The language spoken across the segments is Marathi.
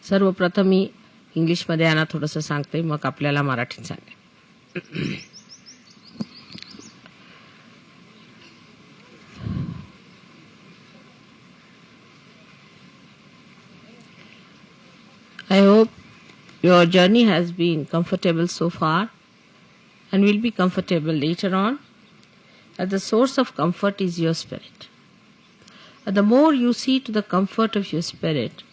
सर्वप्रथम मी इंग्लिशमध्ये यांना थोडंसं सांगते, मग आपल्याला मराठीत सांगेन. I hope your journey has been comfortable so far and will be comfortable later on, as the source of comfort is your spirit. And the more you see to the comfort of your spirit,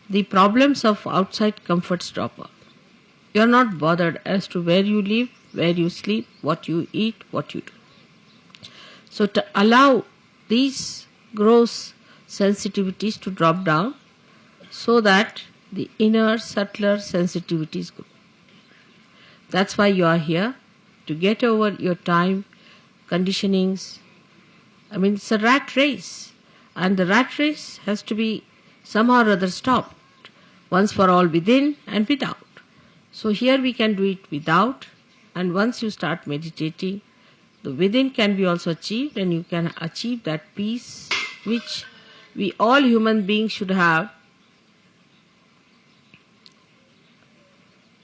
the problems of outside comforts drop off. You are not bothered as to where you live, where you sleep, what you eat, what you do. So to allow these gross sensitivities to drop down so that the inner, subtler sensitivities grow. That's why you are here, to get over your time conditionings. I mean, it's a rat race, and the rat race has to be somehow or other stopped, once for all, within and without. So here we can do it without, and once you start meditating, the within can be also achieved, and you can achieve that peace which we all human beings should have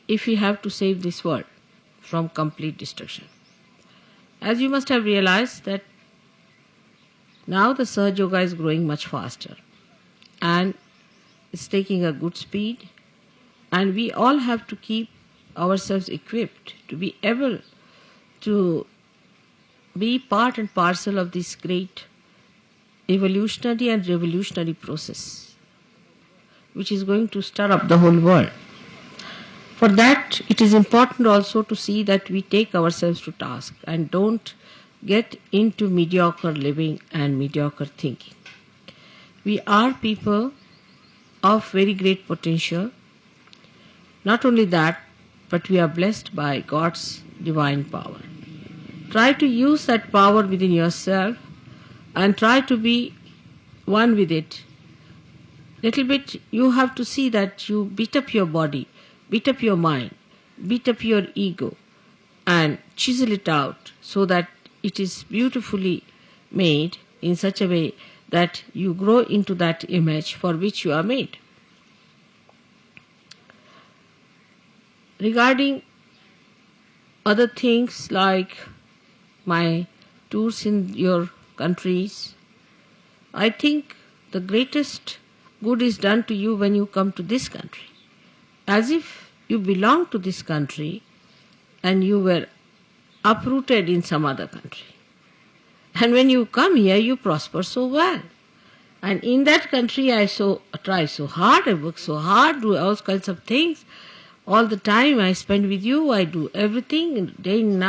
if we have to save this world from complete destruction. As you must have realized that now the Sahaja Yoga is growing much faster and it's taking a good speed, and we all have to keep ourselves equipped to be able to be part and parcel of this great evolutionary and revolutionary process which is going to stir up the whole world. For that, it is important also to see that we take ourselves to task and don't get into mediocre living and mediocre thinking. We are people of very great potential. Not only that, but we are blessed by God's divine power. Try to use that power within yourself and try to be one with it. Little bit you have to see that you beat up your body, beat up your mind, beat up your ego, and chisel it out so that it is beautifully made in such a way that you grow into that image for which you are made. Regarding other things like my tours in your countries, I think the greatest good is done to you when you come to this country, as if you belong to this country and you were uprooted in some other country. And when you come here, you prosper so well. And in that country, I try so hard, I work so hard, do all kinds of things. All the time I spend with you, I do everything, day in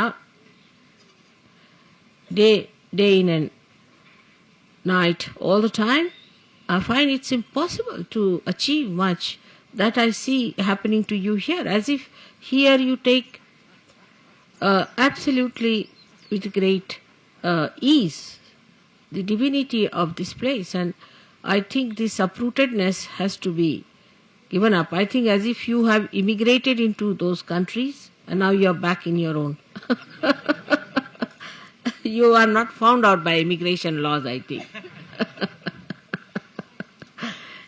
and night, all the time. I find it's impossible to achieve much that I see happening to you here, as if here you take absolutely with great ease the divinity of this place, and I think this uprootedness has to be given up. I think as if you have immigrated into those countries and now you are back in your own. You are not found out by immigration laws, I think.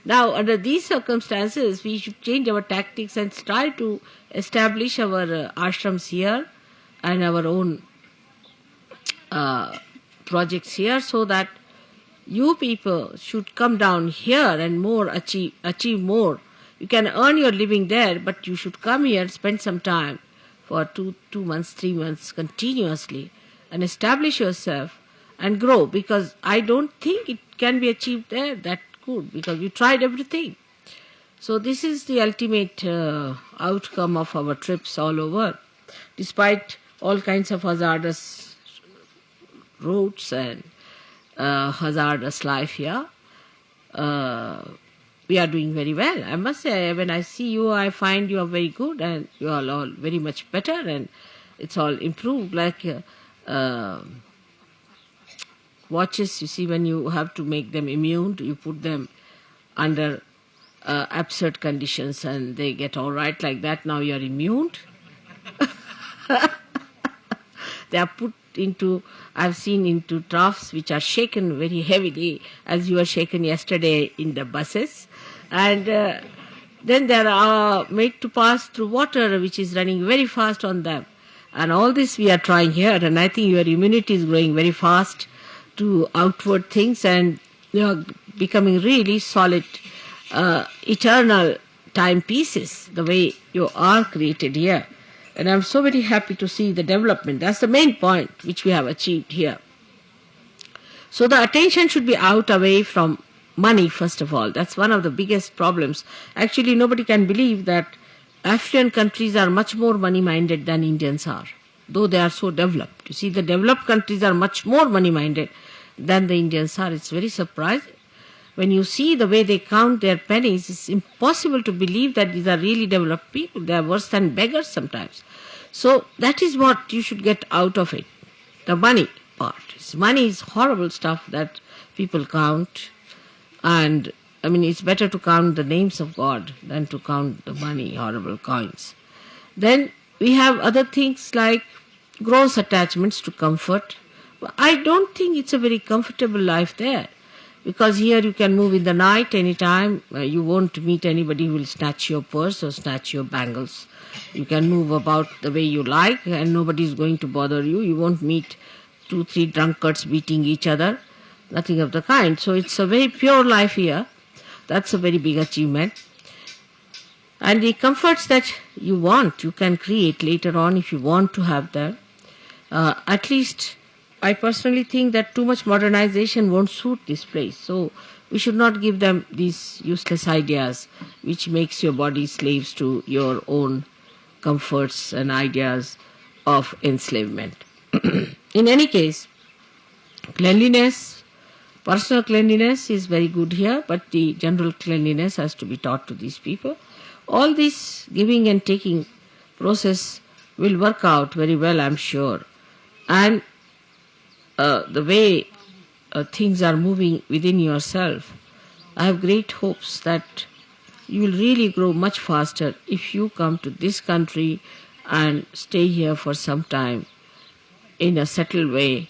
Now, under these circumstances, we should change our tactics and try to establish our ashrams here and our own projects here, so that you people should come down here and more achieve more. You can earn your living there, but you should come here, spend some time for 2 months, 3 months continuously and establish yourself and grow, because I don't think it can be achieved there that good, because we tried everything. So this is the ultimate outcome of our trips all over. Despite all kinds of hazardous roads and hazardous life here, we are doing very well. I must say, when I see you, I find you are very good and you are all very much better, and it's all improved. Like watches, you see, when you have to make them immune, you put them under absurd conditions and they get all right like that. Now you are immune. They are put into, I've seen, into troughs which are shaken very heavily, as you were shaken yesterday in the buses. And Then they are made to pass through water which is running very fast on them. And all this we are trying here, and I think your immunity is growing very fast to outward things, and you are becoming really solid, eternal timepieces, the way you are created here. And I'm so very happy to see the development. That's the main point which we have achieved here. So the attention should be out away from money, first of all. That's one of the biggest problems. Actually, nobody can believe that African countries are much more money-minded than Indians are, though they are so developed. You see, the developed countries are much more money-minded than the Indians are. It's very surprising. When you see the way they count their pennies, it's impossible to believe that these are really developed people. They are worse than beggars sometimes. So that is what you should get out of it, the money part. Money is horrible stuff that people count, and I mean, it's better to count the names of God than to count the money, horrible coins. Then we have other things like gross attachments to comfort. I don't think it's a very comfortable life there, because here you can move in the night anytime. You won't meet anybody who will snatch your purse or snatch your bangles. You can move about the way you like and nobody is going to bother you. You won't meet 2-3 drunkards beating each other. Nothing of the kind. So it's a very pure life here. That's a very big achievement. And the comforts that you want, you can create later on if you want to have them. At least I personally think that too much modernization won't suit this place. So we should not give them these useless ideas which makes your body slaves to your own comforts and ideas of enslavement. In any case, cleanliness, personal cleanliness is very good here, but the general cleanliness has to be taught to these people. All this giving and taking process will work out very well, I'm sure. And the way things are moving within yourself, I have great hopes that you will really grow much faster if you come to this country and stay here for some time in a settled way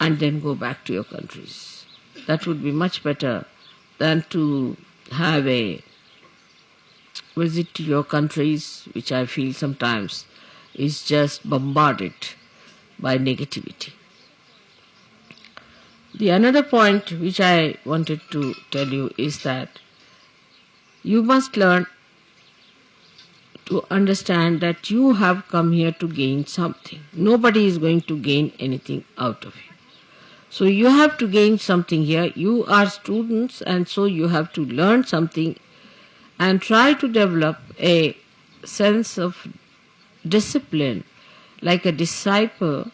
and then go back to your countries. That would be much better than to have a visit to your countries, which I feel sometimes is just bombarded by negativity. The another point which I wanted to tell you is that you must learn to understand that you have come here to gain something. Nobody is going to gain anything out of you. So you have to gain something here. You are students, and so you have to learn something and try to develop a sense of discipline, like a disciple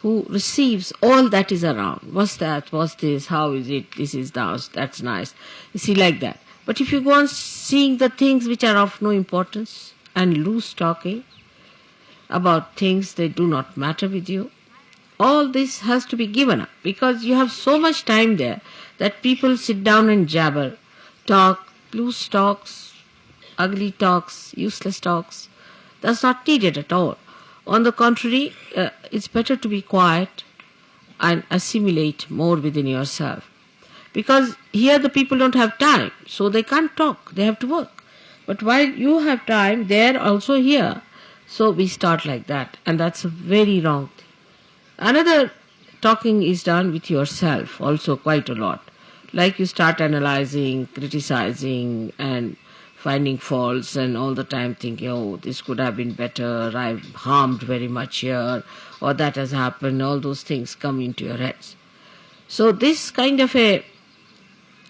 who receives all that is around. What's that? What's this? How is it? This is that. That's nice. You see, like that. But if you go on seeing the things which are of no importance and loose talking about things that do not matter with you, all this has to be given up, because you have so much time there that people sit down and jabber, talk, loose talks, ugly talks, useless talks. That's not needed at all. On the contrary, it's better to be quiet and assimilate more within yourself. Because here the people don't have time, so they can't talk, they have to work. But while you have time, they're also here. So we start like that, and that's a very wrong thing. Another talking is done with yourself also quite a lot. Like you start analyzing, criticizing, and finding faults, and all the time thinking, oh, this could have been better, I've harmed very much here, or that has happened. All those things come into your heads. So this kind of a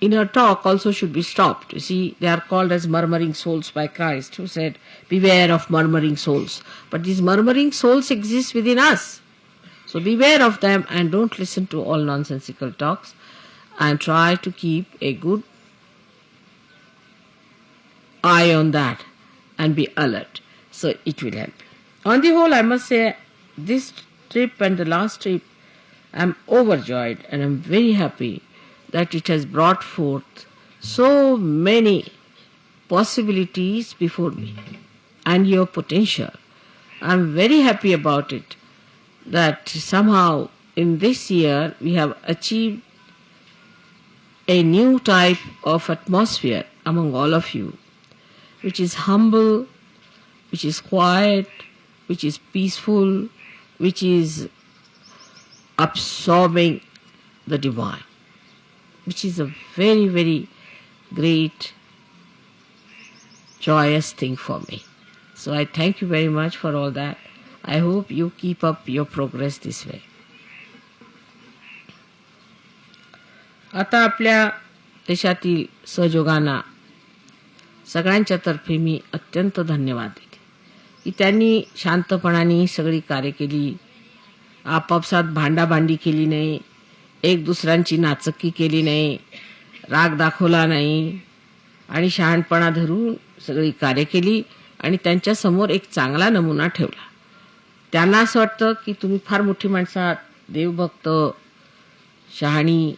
inner talk also should be stopped. You see, they are called as murmuring souls by Christ, who said, beware of murmuring souls. But these murmuring souls exist within us. So beware of them and don't listen to all nonsensical talks, and try to keep a good eye on that and be alert. So it will help. On the whole, I must say, this trip and the last trip, I'm overjoyed and I'm very happy that it has brought forth so many possibilities before me and your potential. I'm very happy about it, that somehow in this year we have achieved a new type of atmosphere among all of you. which is humble, which is quiet, which is peaceful, which is absorbing the divine, which is a very, very great, joyous thing for me. So I thank you very much for all that. I hope you keep up your progress this way. आता आपल्या देशातील सहयोगांना सगळ्यांच्या तर्फे मी अत्यंत धन्यवाद देते की त्यांनी शांतपणाने सगळी कार्य केली, आपापसात भांडाभांडी केली नाही, एक दुसऱ्यांची नाचक्की केली नाही, राग दाखवला नाही आणि शहाणपणा धरून सगळी कार्य केली आणि त्यांच्या समोर एक चांगला नमुना ठेवला. त्यांना असं वाटतं की तुम्ही फार मोठी माणसं आहात, देवभक्त, शहाणी,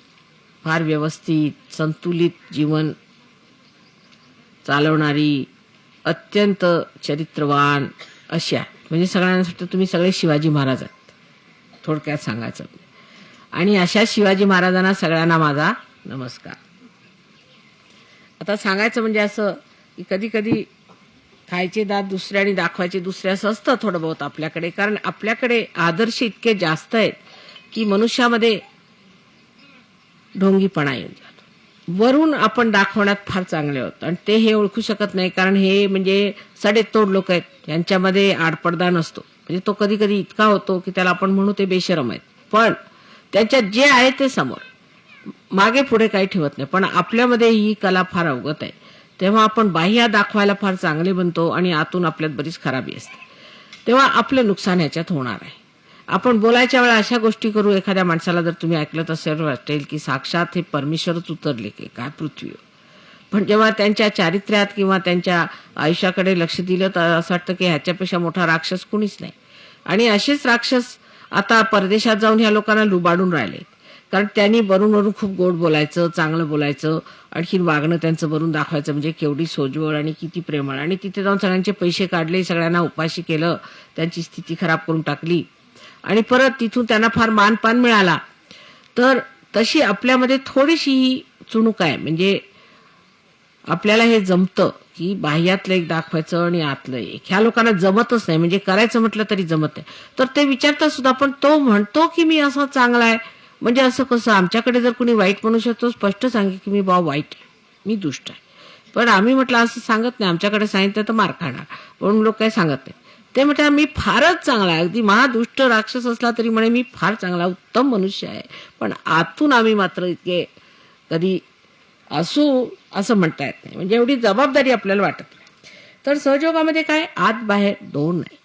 फार व्यवस्थित संतुलित जीवन चालवणारी, अत्यंत चरित्रवान अशा, म्हणजे सगळ्यांसाठी तुम्ही सगळे शिवाजी महाराज आहात थोडक्यात सांगायचं. आणि अशा शिवाजी महाराजांना सगळ्यांना माझा नमस्कार. आता सांगायचं म्हणजे असं की कधी कधी खायचे दात दुसरे आणि दाखवायचे दुसरे असं असतं थोडं बहुत आपल्याकडे, कारण आपल्याकडे आदर्श इतके जास्त आहेत की मनुष्यामध्ये ढोंगीपणा येऊन जातो. वरून आपण दाखवण्यात फार चांगले आहोत आणि ते हे ओळखू शकत नाही, कारण हे म्हणजे सडेतोड लोक आहेत, यांच्यामध्ये आडपडदा नसतो. म्हणजे तो कधी कधी इतका होतो की त्याला आपण म्हणू ते बेशरम आहेत, पण त्यांच्यात जे आहे ते समोर, मागे पुढे काही ठेवत नाही. पण आपल्यामध्ये ही कला फार अवगत आहे, तेव्हा आपण बाह्य दाखवायला फार चांगले बनतो आणि आतून आपल्यात बरीच खराबी असते. तेव्हा आपलं नुकसान ह्याच्यात होणार आहे. आपण बोलायच्या वेळा अशा गोष्टी करू, एखाद्या माणसाला जर तुम्ही ऐकलं तर वाटेल की साक्षात हे परमेश्वरच उतरले की काय पृथ्वीवर. पण जेव्हा त्यांच्या चारित्र्यात किंवा त्यांच्या आयुष्याकडे लक्ष दिलं तर असं वाटतं की ह्याच्यापेक्षा मोठा राक्षस कुणीच नाही. आणि असेच राक्षस आता परदेशात जाऊन ह्या लोकांना लुबाडून राहिले, कारण त्यांनी वरून वरून खूप गोड बोलायचं, चांगलं बोलायचं, आणखी वागणं त्यांचं वरून दाखवायचं म्हणजे केवढी सोजवळ आणि किती प्रेमळ, आणि तिथे जाऊन सगळ्यांचे पैसे काढले, सगळ्यांना उपाशी केलं, त्यांची स्थिती खराब करून टाकली आणि परत तिथून त्यांना फार मानपान मिळाला. तर तशी आपल्यामध्ये थोडीशी ही चुणूक आहे. म्हणजे आपल्याला हे जमतं की बाह्यातलं एक दाखवायचं आणि आतलं एक, ह्या लोकांना जमतच नाही. म्हणजे करायचं म्हटलं तरी जमत नाही. तर ते विचारतात सुद्धा, पण तो म्हणतो की मी असा चांगला आहे, म्हणजे असं कसं? आमच्याकडे जर कुणी वाईट मनुष्य तो स्पष्ट सांगे की मी वाईट आहे, मी दुष्ट आहे. पण आम्ही म्हटलं असं सांगत नाही, आमच्याकडे सांगितलं तर मार खाणार, म्हणून लोक काही सांगत नाही. ते म्हणतात मी फारच चांगला आहे, अगदी महादुष्ट राक्षस असला तरी म्हणे मी फार चांगला उत्तम मनुष्य आहे, पण आतून आम्ही मात्र इतके कधी असू असं म्हणता येत नाही. म्हणजे एवढी जबाबदारी आपल्याला वाटत नाही. तर सहयोगामध्ये काय, आत बाहेर दोन नाही,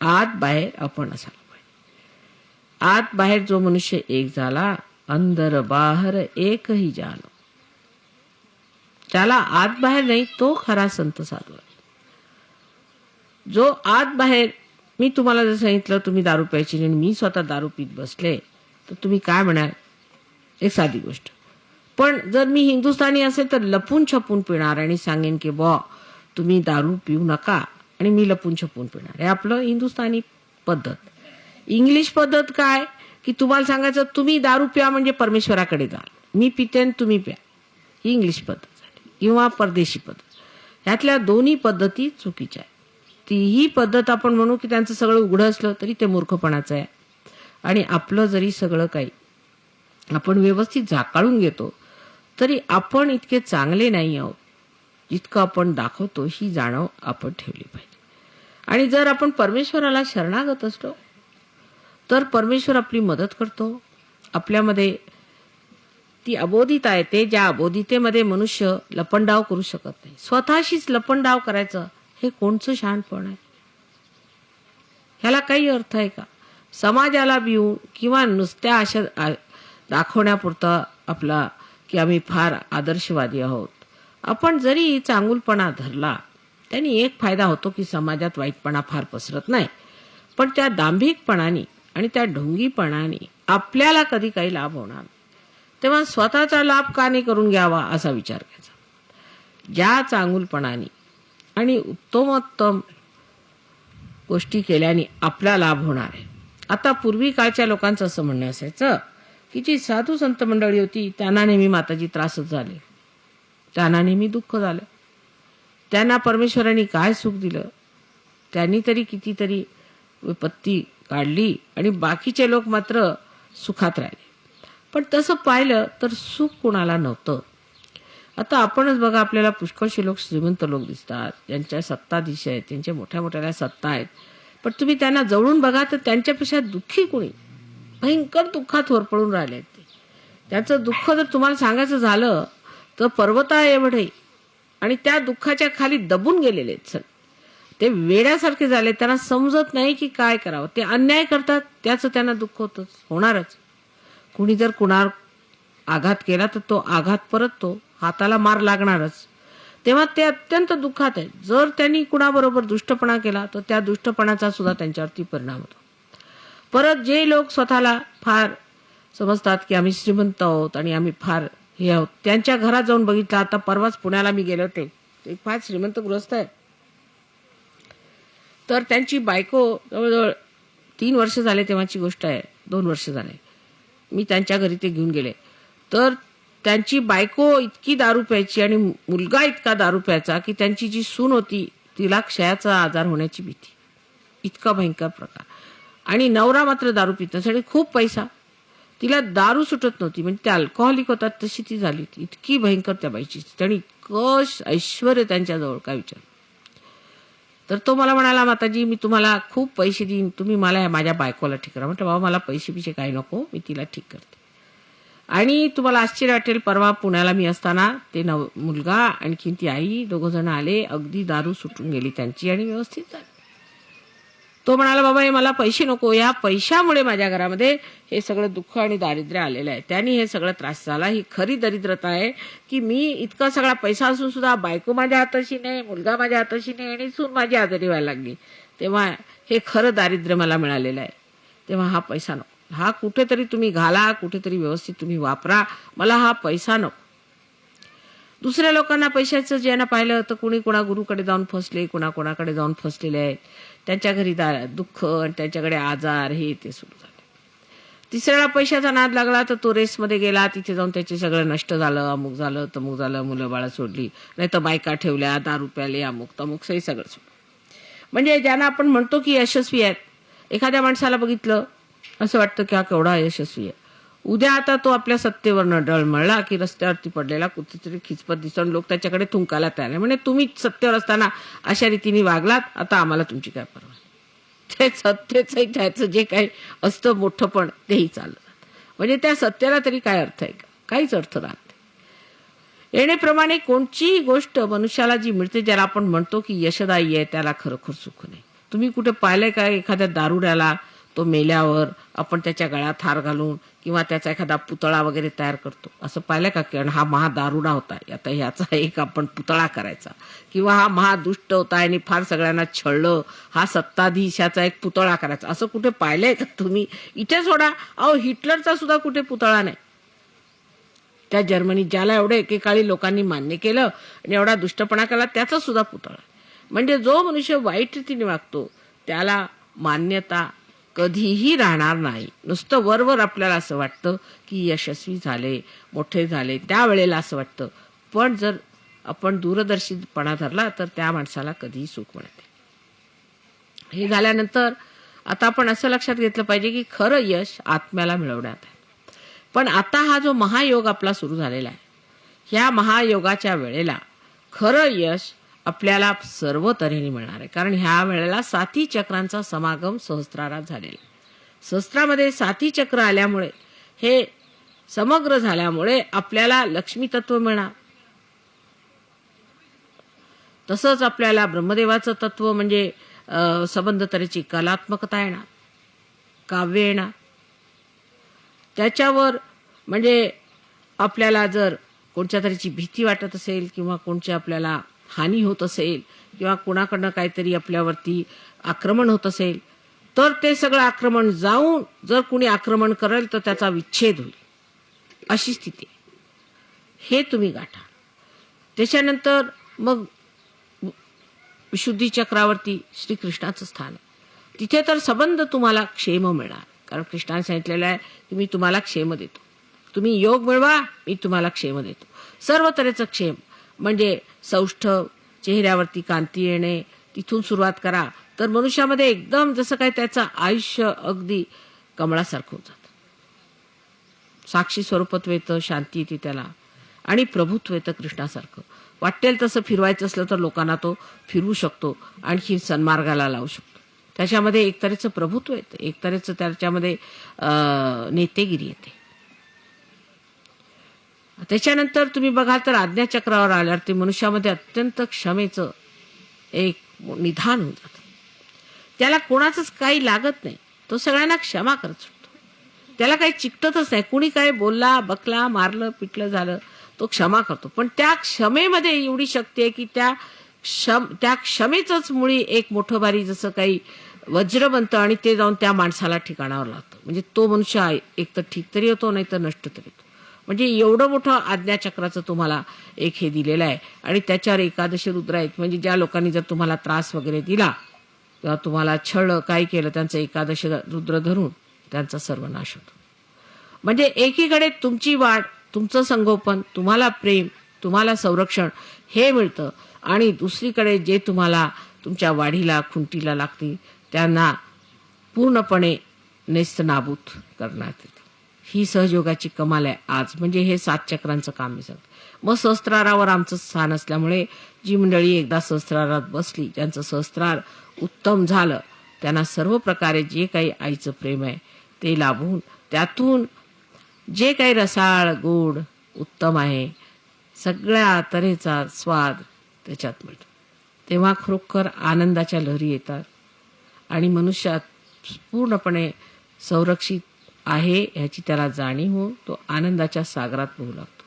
आत बाहेर आपण असायला पाहिजे. आत बाहेर जो मनुष्य एक झाला, अंदर बाहर एक ही जानो, त्याला आत बाहेर नाही तो खरा संत साधू आहे. जो आत बाहेर, मी तुम्हाला जर सांगितलं तुम्ही दारू प्यायची आणि मी स्वतः दारू पीत बसले तर तुम्ही काय म्हणाल? एक साधी गोष्ट. पण जर मी हिंदुस्थानी असेल तर लपून छपून पिणार आणि सांगेन की तुम्ही दारू पिऊ नका, आणि मी लपून छपून पिणार. हे आपलं हिंदुस्थानी पद्धत. इंग्लिश पद्धत काय की तुम्हाला सांगायचं तुम्ही दारू प्या म्हणजे परमेश्वराकडे जाल, मी पितेन तुम्ही प्या, ही इंग्लिश पद्धत झाली. किंवा परदेशी पद्धत, ह्यातल्या दोन्ही पद्धती चुकीच्या आहेत. तीही पद्धत आपण म्हणू की त्यांचं सगळं उघडं असलं तरी ते मूर्खपणाचं आहे. आणि आपलं जरी सगळं काही आपण व्यवस्थित झाकाळून घेतो तरी आपण इतके चांगले नाही आहोत जितकं आपण दाखवतो, ही जाणीव आपण ठेवली पाहिजे. आणि जर आपण परमेश्वराला शरणागत असलो तर परमेश्वर आपली मदत करतो. आपल्यामध्ये ती अबोधिता येते, ज्या अबोधितेमध्ये मनुष्य लपंडाव करू शकत नाही. स्वतःशीच लपंडाव करायचं हे कोणचं शहाणपण आहे? ह्याला काही अर्थ आहे का? समाजाला भिवून किंवा नुसत्या अशा दाखवण्यापुरता आपला की आम्ही फार आदर्शवादी आहोत, आपण जरी चांगुलपणा धरला त्यांनी एक फायदा होतो की समाजात वाईटपणा फार पसरत नाही. पण त्या दांभिकपणाने आणि त्या ढोंगीपणाने आपल्याला कधी काही लाभ होणार नाही. तेव्हा स्वतःचा लाभ का नाही करून घ्यावा असा विचार करायचा. ज्या चांगुलपणाने आणि उत्तमोत्तम गोष्टी केल्याने आपला लाभ होणार आहे. आता पूर्वी काळच्या लोकांचं असं म्हणणं असायचं की जी साधू संत मंडळी होती त्यांना नेहमी माताजी त्रासच झाले, त्यांना नेहमी दुःख झालं, त्यांना परमेश्वराने काय सुख दिलं, त्यांनी तरी कितीतरी विपत्ती काढली आणि बाकीचे लोक मात्र सुखात राहिले. पण तसं पाहिलं तर सुख कुणाला नव्हतं. आता आपणच बघा, आपल्याला पुष्कळशी लोक श्रीमंत लोक दिसतात, ज्यांच्या सत्ताधीश आहेत, त्यांच्या मोठ्या मोठ्या सत्ता आहेत, पण तुम्ही त्यांना जवळून बघा तर त्यांच्यापेक्षा दुःखी कोणी, भयंकर दुःखात होरपळून राहिले आहेत. त्याचं दुःख जर तुम्हाला सांगायचं झालं तर पर्वता एवढे, आणि त्या दुःखाच्या खाली दबून गेलेले आहेत. ते वेड्यासारखे झाले, त्यांना समजत नाही की काय करावं. ते अन्याय करतात, त्याचं त्यांना दुःख होणारच. कुणी जर कुणावर आघात केला तर तो आघात परततो, हाताला मार लागणारच. तेव्हा ते अत्यंत दुःखात आहे. जर त्यांनी कुणाबरोबर दुष्टपणा केला तर त्या दुष्टपणाचा सुद्धा त्यांच्यावरती परिणाम होतो. परत जे लोक स्वतःला फार समजतात की आम्ही श्रीमंत आहोत आणि आम्ही फार हे आहोत, त्यांच्या घरात जाऊन बघितलं. आता परवाच पुण्याला मी गेले होते, एक फार श्रीमंत गृहस्थ आहे. तर त्यांची बायको जवळजवळ 3 वर्ष झाले तेव्हाची गोष्ट आहे, 2 वर्ष झाले, मी त्यांच्या घरी ते घेऊन गेले. तर त्यांची बायको इतकी दारू प्यायची आणि मुलगा इतका दारू प्यायचा की त्यांची जी सून होती तिला क्षयाचा आजार होण्याची भीती, इतका भयंकर प्रकार. आणि नवरा मात्र दारू पित नसायचा, खूप पैसा, तिला दारू सुटत नव्हती, म्हणजे ते अल्कोहोलिक होतात तशी ती झाली. इतकी भयंकर त्या बाईची, त्यांनी कश ऐश्वर त्यांच्याजवळ काय विचार. तर तो मला म्हणाला, माताजी मी तुम्हाला खूप पैसे देईन, तुम्ही मला माझ्या बायकोला ठीक करा. म्हटलं बाबा मला पैसे पिशे काही नको, मी तिला ठीक करते. आणि तुम्हाला आश्चर्य वाटेल, परवा पुण्याला मी असताना ते मुलगा आणखीन ती आई दोघं जण आले, अगदी दारू सुटून गेली त्यांची आणि व्यवस्थित झाली. तो म्हणाला बाबा हे मला पैसे नको, या पैशामुळे माझ्या घरामध्ये हे सगळं दुःख आणि दारिद्र्य आलेलं आहे, त्यांनी हे सगळं त्रास झाला. ही खरी दरिद्रता आहे की मी इतका सगळा पैसा असून सुद्धा बायको माझ्या हाताशी नाही, मुलगा माझ्या हाताशी नाही आणि सून माझी आजारी व्हायला लागली. तेव्हा हे खरं दारिद्र्य मला मिळालेलं आहे. तेव्हा हा पैसा नको, हा कुठेतरी तुम्ही घाला, कुठेतरी व्यवस्थित तुम्ही वापरा, मला हा पैसा नको. दुसऱ्या लोकांना पैशाचं ज्यांना पाहिलं तर कुणी कुणा गुरुकडे जाऊन फसले, कोणाकडे जाऊन फसलेले आहेत, त्यांच्या घरी दुःख आणि त्यांच्याकडे आजार हे ते सुरू झाले. तिसऱ्याला पैशाचा नाद लागला तर तो रेसमध्ये गेला, तिथे जाऊन त्याचे सगळं नष्ट झालं, अमुक झालं तमुक झालं, मुलं बाळा सोडली, नाही तर बायका ठेवल्या, दारू प्याले, अमुक तमुक हे सगळं सोडलं. म्हणजे ज्यांना आपण म्हणतो की यशस्वी आहेत, एखाद्या माणसाला बघितलं असं वाटतं की हा केवढा यशस्वी आहे. उद्या आता तो आपल्या सत्तेवरनं डळमळला की रस्त्यावरती पडलेला कुठेतरी खिचपत दिसून लोक त्याच्याकडे थुंकायला तयार आहे. म्हणजे तुम्ही सत्तेवर असताना अशा रीतीने वागलात, आता आम्हाला तुमची काय परवा. ते सत्तेचं त्याचं जे काही असतं मोठंपण तेही चाललं. म्हणजे त्या सत्तेला तरी काय अर्थ आहे का? काहीच अर्थ राहत नाही. येणेप्रमाणे कोणतीही गोष्ट मनुष्याला जी मिळते, ज्याला आपण म्हणतो की यशदायी आहे, त्याला खरोखर सुख नाही. तुम्ही कुठे पाहिलंय का एखाद्या दारुड्याला तो मेल्यावर आपण त्याच्या गळ्यात हार घालून किंवा त्याचा एखादा पुतळा वगैरे तयार करतो, असं पाहिलंय का? कारण हा महादारुडा होता, आता ह्याचा एक आपण पुतळा करायचा, किंवा हा महादुष्ट होता आणि फार सगळ्यांना छळलं, हा सत्ताधीशाचा एक पुतळा करायचा, असं कुठे पाहिलंय का तुम्ही? इथे सोडा, अहो हिटलरचा सुद्धा कुठे पुतळा नाही. त्या जर्मनीत ज्याला एवढं एकेकाळी लोकांनी मान्य केलं आणि एवढा दुष्टपणा केला, त्याचा सुद्धा पुतळा. म्हणजे जो मनुष्य वाईट रीतीने वागतो त्याला मान्यता कधीही राहणार नाही. नुसतं वरवर आपल्याला असं वाटतं की यशस्वी झाले, मोठे झाले, त्यावेळेला असं वाटतं, पण जर आपण दूरदर्शीपणा धरला तर त्या माणसाला कधीही सुख मिळते. हे झाल्यानंतर आता आपण असं लक्षात घेतलं पाहिजे की खरं यश आत्म्याला मिळवण्यात आहे. पण आता हा जो महायोग आपला सुरू झालेला आहे, ह्या महायोगाच्या वेळेला खरं यश आपल्याला सर्व तऱ्हेने मिळणार आहे. कारण ह्या वेळेला 7 चक्रांचा समागम सहस्त्रारात झालेला. सहस्त्रामध्ये 7 चक्र आल्यामुळे, हे समग्र झाल्यामुळे आपल्याला लक्ष्मी तत्व मिळणार. तसंच आपल्याला ब्रह्मदेवाचं तत्व म्हणजे संबंध तऱ्हेची कलात्मकता येणार, काव्य येणार. त्याच्यावर म्हणजे आपल्याला जर कोणत्या तऱ्हेची भीती वाटत असेल किंवा कोणची आपल्याला हानी होत असेल किंवा कोणाकडनं काहीतरी आपल्यावरती आक्रमण होत असेल, तर ते सगळं आक्रमण जाऊन जर कुणी आक्रमण करेल तर त्याचा विच्छेद होईल, अशी स्थिती. हे तुम्ही गाठा. त्याच्यानंतर मग विशुद्धी चक्रावरती श्रीकृष्णाचं स्थान आहे. तिथे तर संबंध तुम्हाला क्षेम मिळणार, कारण कृष्णाने सांगितलेलं आहे की मी तुम्हाला क्षेम देतो, तुम्ही योग मिळवा, मी तुम्हाला क्षेम देतो. सर्व तऱ्हेचं क्षेम म्हणजे सौष्ठव, चेहऱ्यावरती कांती येणे, तिथून सुरुवात करा तर मनुष्यामध्ये एकदम जसं काय त्याचं आयुष्य अगदी कमळासारखं होत जातं. साक्षी स्वरूपत्व येतं, शांती येते त्याला, आणि प्रभुत्व येतं कृष्णासारखं. वाटेल तसं फिरवायचं असलं तर लोकांना तो फिरवू शकतो, आणखी सन्मार्गाला लावू शकतो. त्याच्यामध्ये एक तऱ्हेचं प्रभुत्व येतं, एक तऱ्हेचं त्याच्यामध्ये नेतेगिरी येते. त्याच्यानंतर तुम्ही बघाल तर आज्ञाचक्रावर आल्यावर ते मनुष्यामध्ये अत्यंत क्षमेचं एक निधान होऊन जातं. त्याला कोणाचंच काही लागत नाही, तो सगळ्यांना क्षमा करत सुटतो. त्याला काही चिकटतच नाही. कुणी काय बोलला, बकला, मारलं, पिटलं झालं, तो क्षमा करतो. पण त्या क्षमेमध्ये एवढी शक्ती आहे की त्या क्षमेचंच मुळी एक मोठं भारी जसं काही वज्र बनतं आणि ते जाऊन त्या माणसाला ठिकाणावर लागतं. म्हणजे तो मनुष्य एक तर ठीक तरी होतो, नाही तर नष्ट तरी होतो. म्हणजे एवढं मोठं आज्ञाचक्राचं तुम्हाला एक हे दिलेलं आहे. आणि त्याच्यावर एकादशी रुद्र आहेत. म्हणजे ज्या लोकांनी जर तुम्हाला त्रास वगैरे दिला किंवा तुम्हाला छळ काय केलं, त्यांचं एकादशी रुद्र धरून त्यांचा सर्वनाश होतो. म्हणजे एकीकडे तुमची वाढ, तुमचं संगोपन, तुम्हाला प्रेम, तुम्हाला संरक्षण हे मिळतं, आणि दुसरीकडे जे तुम्हाला तुमच्या वाढीला खुंटीला लागतील त्यांना पूर्णपणे नेस्तनाबूत करण्यात येतं. ही सहजयोगाची कमाल आहे आज. म्हणजे हे 7 चक्रांचं काम मी सांगतो. मग सहस्त्रारावर आमचं स्थान असल्यामुळे जी मंडळी एकदा सहस्त्रारात बसली, ज्यांचं सहस्त्रार उत्तम झालं, त्यांना सर्व प्रकारे जे काही आईचं प्रेम आहे ते लाभून त्यातून जे काही रसाळ गोड उत्तम आहे सगळ्या तऱ्हेचा स्वाद त्याच्यात मिळतो. तेव्हा खरोखर आनंदाच्या लहरी येतात आणि मनुष्यात पूर्णपणे संरक्षित आहे ह्याची त्याला जाणीव होऊन तो आनंदाच्या सागरात पोहू लागतो.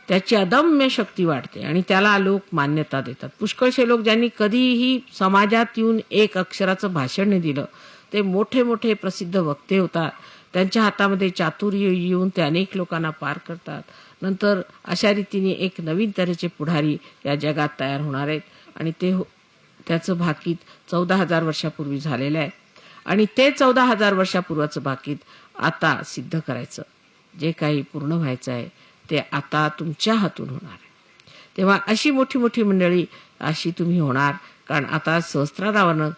त्याची अदम्य शक्ती वाढते आणि त्याला लोक मान्यता देतात. पुष्कळशे लोक ज्यांनी कधीही समाजात येऊन एक अक्षराचं भाषण नाही दिलं, ते मोठे मोठे प्रसिद्ध वक्ते होतात. त्यांच्या हातामध्ये चातुर्य येऊन ते अनेक लोकांना पार करतात. नंतर अशा रीतीने एक नवीन तऱ्हेचे पुढारी या जगात तयार होणार आहेत आणि त्याचं भाकीत 14,000 वर्षापूर्वी झालेलं आहे. आणि ते 14,000 वर्षापूर्वाचं भाकीत आता सिद्ध करायचं, जे काही पूर्ण व्हायचं आहे ते आता तुमच्या हातून होणार आहे. तेव्हा अशी मोठी मोठी मंडळी अशी तुम्ही होणार, कारण आता सहस्त्रारावरनं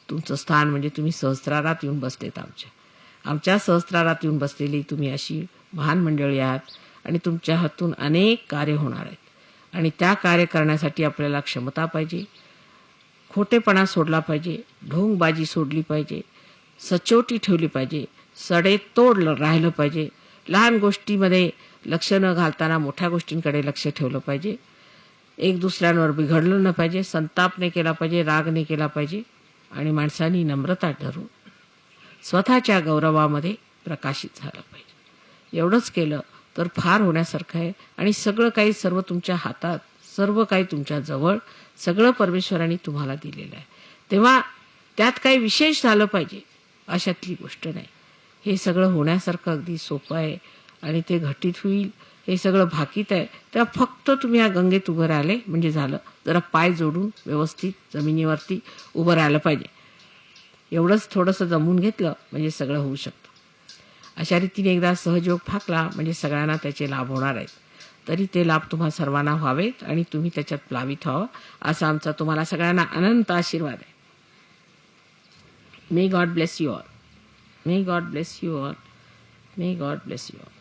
तुमचं स्थान, म्हणजे तुम्ही सहस्त्रारात येऊन बसलेत. आमच्या सहस्त्रारात येऊन बसलेली तुम्ही अशी महान मंडळी आहात आणि तुमच्या हातून अनेक कार्य होणार आहेत. आणि त्या कार्य करण्यासाठी आपल्याला क्षमता पाहिजे, खोटेपणा सोडला पाहिजे, ढोंगबाजी सोडली पाहिजे, सचोटी ठेवली पाहिजे, सडेतोड राहिलं पाहिजे, लहान गोष्टीमध्ये लक्ष न घालताना मोठ्या गोष्टींकडे लक्ष ठेवलं पाहिजे, एक दुसऱ्यांवर बिघडलं न पाहिजे, संताप नाही केला पाहिजे, राग नाही केला पाहिजे, आणि माणसांनी नम्रता धरून स्वतःच्या गौरवामध्ये प्रकाशित झालं पाहिजे. एवढंच केलं तर फार होण्यासारखं आहे. आणि सगळं काही सर्व तुमच्या हातात, सर्व काही तुमच्या जवळ, सगळं परमेश्वराने तुम्हाला दिलेलं आहे. तेव्हा त्यात काही विशेष झालं पाहिजे अशातली गोष्ट नाही. हे सगळं होण्यासारखं अगदी सोपं आहे आणि ते घटित होईल, हे सगळं भाकीत आहे. तेव्हा फक्त तुम्ही या गंगेत उभं राहिले म्हणजे झालं. जरा पाय जोडून व्यवस्थित जमिनीवरती उभं राहिलं पाहिजे. एवढंच थोडंसं जमून घेतलं म्हणजे सगळं होऊ शकतं. अशा रीतीने एकदा सहजयोग फाकला म्हणजे सगळ्यांना त्याचे लाभ होणार आहेत. तरी ते लाभ तुम्हा सर्वांना व्हावेत आणि तुम्ही त्याच्यात प्लावित व्हावं असा आमचा तुम्हाला सगळ्यांना अनंत आशीर्वाद आहे. May God bless you all. May God bless you all. May God bless you all.